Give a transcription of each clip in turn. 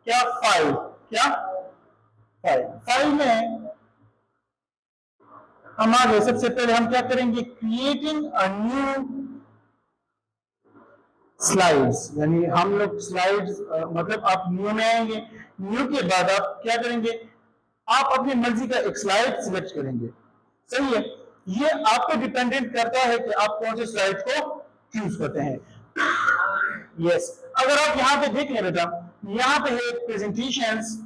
क्या फाइल, क्या file, file में हम आगे सबसे पहले हम क्या करेंगे, क्रिएटिंग अ न्यू स्लाइड्स, यानी हम लोग स्लाइड्स मतलब आप न्यू में आएंगे, न्यू के बाद आप क्या करेंगे, आप अपनी मर्जी का एक स्लाइड सिलेक्ट करेंगे। सही है, ये आप पे डिपेंडेंट करता है कि आप कौन से स्लाइड को चूज करते हैं। यस, अगर आप यहां पे देख लें बेटा, यहां पे है प्रेजेंटेशंस,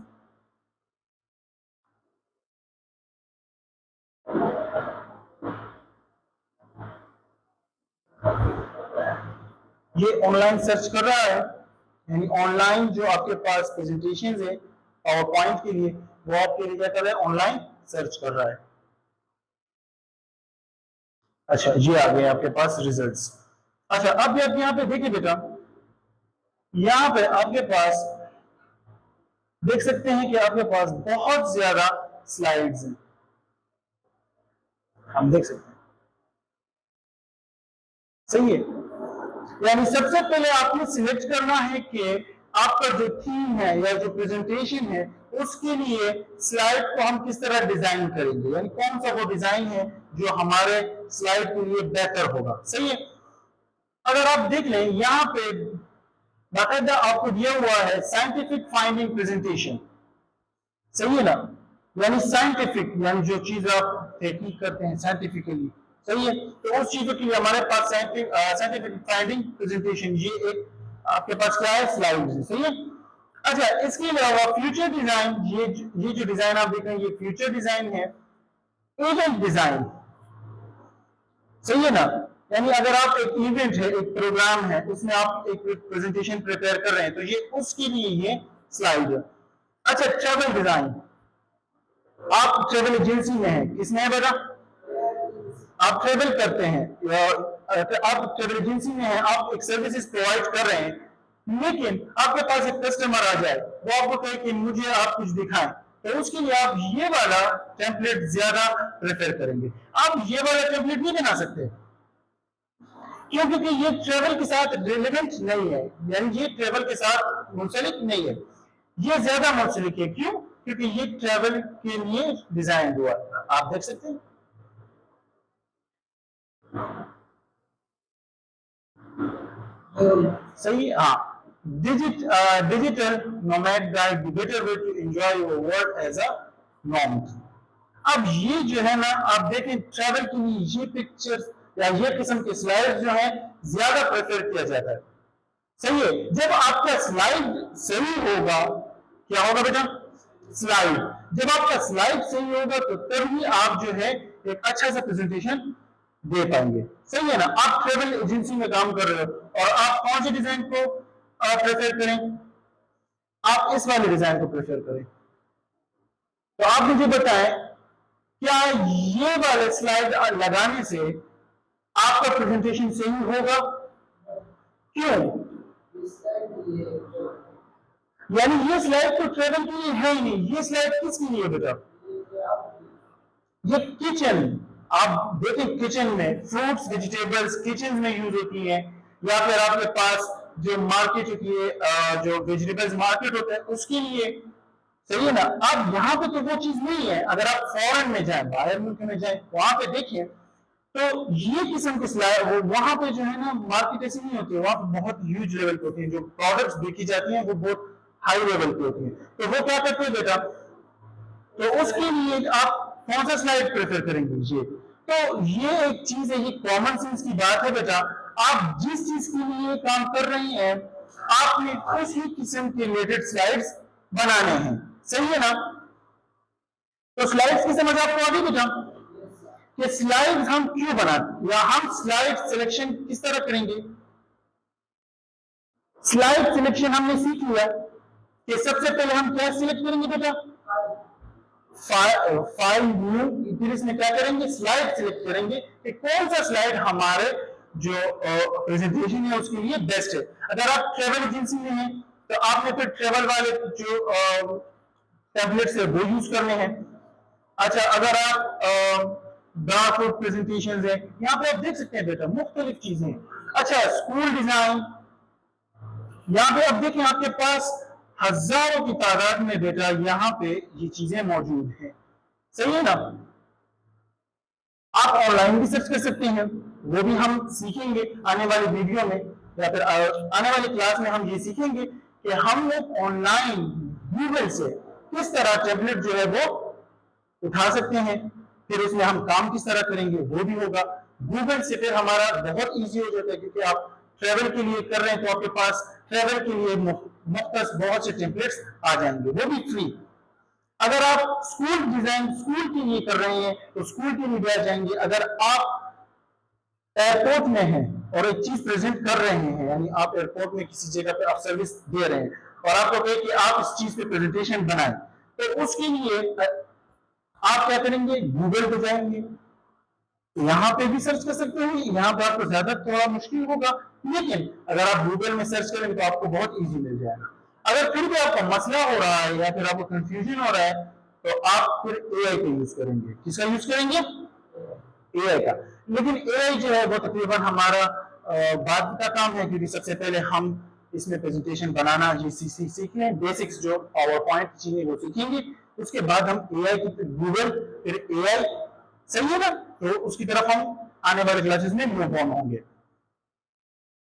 ये ऑनलाइन सर्च कर रहा है, यानी ऑनलाइन जो आपके पास प्रेजेंटेशन है पावर पॉइंट के लिए, वो आपके लिए क्या कर रहा है, ऑनलाइन सर्च कर रहा है। अच्छा, ये आ गए आपके पास रिजल्ट्स। अच्छा, अब आप यहाँ पे देखिए बेटा, यहाँ पे आपके पास देख सकते हैं कि आपके पास बहुत ज्यादा स्लाइड्स हैं, हम देख सकते हैं। सही है, यानी सबसे पहले आपने सिलेक्ट करना है कि आपका जो थीम है या जो प्रेजेंटेशन है उसके लिए स्लाइड को हम किस तरह डिजाइन करेंगे, यानी कौन सा वो डिजाइन है जो हमारे स्लाइड के लिए बेहतर होगा। सही है, अगर आप देख लें यहां पे बाकायदा आपको दिया हुआ है साइंटिफिक फाइंडिंग प्रेजेंटेशन। सही है ना, यानी साइंटिफिक, यानी जो चीज आप तहकीक करते हैं साइंटिफिकली। सही है, तो उस चीजों के लिए हमारे पास साइंटिफिक फाइंडिंग प्रेजेंटेशन, ये एक आपके पास क्या है, स्लाइड है। सही है, अच्छा, इसके अलावा फ्यूचर डिजाइन, ये जो डिजाइन आप देख रहे हैं ये फ्यूचर डिजाइन है। इवेंट डिजाइन, सही है ना, यानी अगर आप एक इवेंट है, एक प्रोग्राम है, उसमें आप एक प्रेजेंटेशन प्रिपेयर कर रहे हैं तो ये उसके लिए ये स्लाइड है। अच्छा, ट्रैवल डिजाइन, आप ट्रेवल एजेंसी में हैं, किसमें है बेटा, आप ट्रेवल करते हैं, आप ट्रेवल एजेंसी में हैं, आप एक सर्विसेज प्रोवाइड कर रहे हैं, लेकिन आपके पास एक कस्टमर आ जाए, वो आपको कहे कि मुझे आप कुछ दिखाएं, तो उसके लिए आप ये वाला टेम्पलेट ज्यादा प्रेफर करेंगे। आप ये वाला टेम्पलेट नहीं बना सकते, क्यों, क्योंकि ये ट्रेवल के साथ रिलेवेंट नहीं है, यानी ये ट्रेवल के साथ मुंसलिक नहीं है, ये ज्यादा मुंसलिक है। क्यों, क्योंकि ये ट्रेवल के लिए डिजाइन हुआ, आप देख सकते हैं। सही, हाँ, digital nomad guide the better way to enjoy your world as a norm. अब ये जो है ना, आप देखें ट्रैवल के लिए ये पिक्चर्स या ये किस्म के स्लाइड जो है ज्यादा प्रेफर किया जाता है। सही है, जब आपका स्लाइड सही होगा, क्या होगा बेटा, स्लाइड, जब आपका स्लाइड सही होगा तो तभी आप जो है एक अच्छा सा प्रेजेंटेशन दे पाएंगे। सही है ना, आप ट्रेवल एजेंसी में काम कर रहे हो और आप कौन से डिजाइन को प्रेफर करें, आप इस वाले डिजाइन को प्रेफर करें। तो आप मुझे बताएं, क्या ये वाले स्लाइड लगाने से आपका प्रेजेंटेशन सही होगा, क्यों, यानी ये स्लाइड तो ट्रेवल के लिए है ही नहीं, ये स्लाइड किसके लिए बेटा, ये किचन, आप देखें किचन में फ्रूट्स वेजिटेबल्स किचन में यूज होती है, या फिर आपके पास जो मार्केट होती है, जो वेजिटेबल्स मार्केट होता है उसके लिए। सही है ना, अब यहाँ पे तो वो चीज नहीं है, अगर आप फॉरेन में जाए, बाहर मुल्क में जाए, वहां पे देखें तो ये किस्म के स्लाइड, वहां पे जो है ना मार्केट ऐसी नहीं होती है, वहां पे बहुत ह्यूज लेवल पे होती है, जो प्रोडक्ट्स बेची जाती हैं वो बहुत हाई लेवल पे होती है। तो वो क्या करते हैं बेटा, तो उसके लिए आप कौन सा स्लाइड प्रेफर करेंगे, ये तो ये एक चीज है, ये कॉमन सेंस की बात है बेटा। आप जिस चीज के लिए काम कर रहे हैं आपने उसी किस्म के रिलेटेड स्लाइड्स बनाने हैं। सही है ना, तो स्लाइड्स की समझ आपको आ गई बेटा, कि स्लाइड्स हम क्यों बनाते, या हम स्लाइड सिलेक्शन किस तरह करेंगे। स्लाइड सिलेक्शन हमने सीख लिया कि सबसे पहले हम क्या सिलेक्ट करेंगे बेटा, फाइल न्यू, फिर इसमें क्या करेंगे, स्लाइड सिलेक्ट करेंगे कि कौन सा स्लाइड हमारे जो प्रेजेंटेशन है उसके लिए बेस्ट है। अगर आप ट्रेवल एजेंसी में हैं तो आपने फिर ट्रेवल वाले जो टैबलेट्स है वो यूज करने हैं। अच्छा, अगर आप ग्राफिक प्रेजेंटेशन है, यहाँ पे आप देख सकते हैं बेटा मुख्तलिफ चीजें। अच्छा, स्कूल डिजाइन, यहाँ पे आप देखें आपके पास हजारों की तादाद में बेटा यहाँ पे ये चीजें मौजूद हैं, सही है ना। आप ऑनलाइन भी सर्च कर सकते हैं, वो भी हम सीखेंगे आने वाली वीडियो में, या फिर आने वाली क्लास में हम ये सीखेंगे कि हम लोग ऑनलाइन गूगल से किस तरह टेबलेट जो है वो उठा सकते हैं, फिर उसमें हम काम किस तरह करेंगे वो भी होगा। गूगल से फिर हमारा बहुत इजी हो जाता है, क्योंकि आप ट्रेवल के लिए कर रहे हैं तो आपके पास ट्रेवल के लिए मुख्तस बहुत से टेम्पलेट्स आ जाएंगे, वो भी फ्री। अगर आप स्कूल डिजाइन स्कूल के लिए कर रहे हैं तो स्कूल के लिए भी आ जाएंगे। अगर आप एयरपोर्ट में हैं और एक चीज प्रेजेंट कर रहे हैं, यानी आप एयरपोर्ट में किसी जगह पे आप सर्विस दे रहे हैं और आपको कहे कि आप इस चीज पे प्रेजेंटेशन बनाएं, तो उसके लिए आप क्या करेंगे, गूगल पे जाएंगे, यहाँ पे भी सर्च कर सकते हैं। यहाँ पे आपको ज्यादा थोड़ा मुश्किल होगा, लेकिन अगर आप गूगल में सर्च करेंगे तो आपको बहुत इजी मिल जाएगा। अगर फिर भी आपका मसला हो रहा है या फिर आपको कंफ्यूजन हो रहा है तो आप फिर एआई का यूज करेंगे। किसका यूज करेंगे, एआई का। लेकिन एआई जो है वो तकरीबन हमारा बाद का काम है, क्योंकि सबसे पहले हम इसमें प्रेजेंटेशन बनाना ये सीखेंगे, बेसिक्स जो पावर पॉइंट चीजें वो सीखेंगे, उसके बाद हम एआई की गूगल फिर एआई, सही है ना। तो उसकी तरफ हम आने वाले क्लासेस में मूव ऑन होंगे।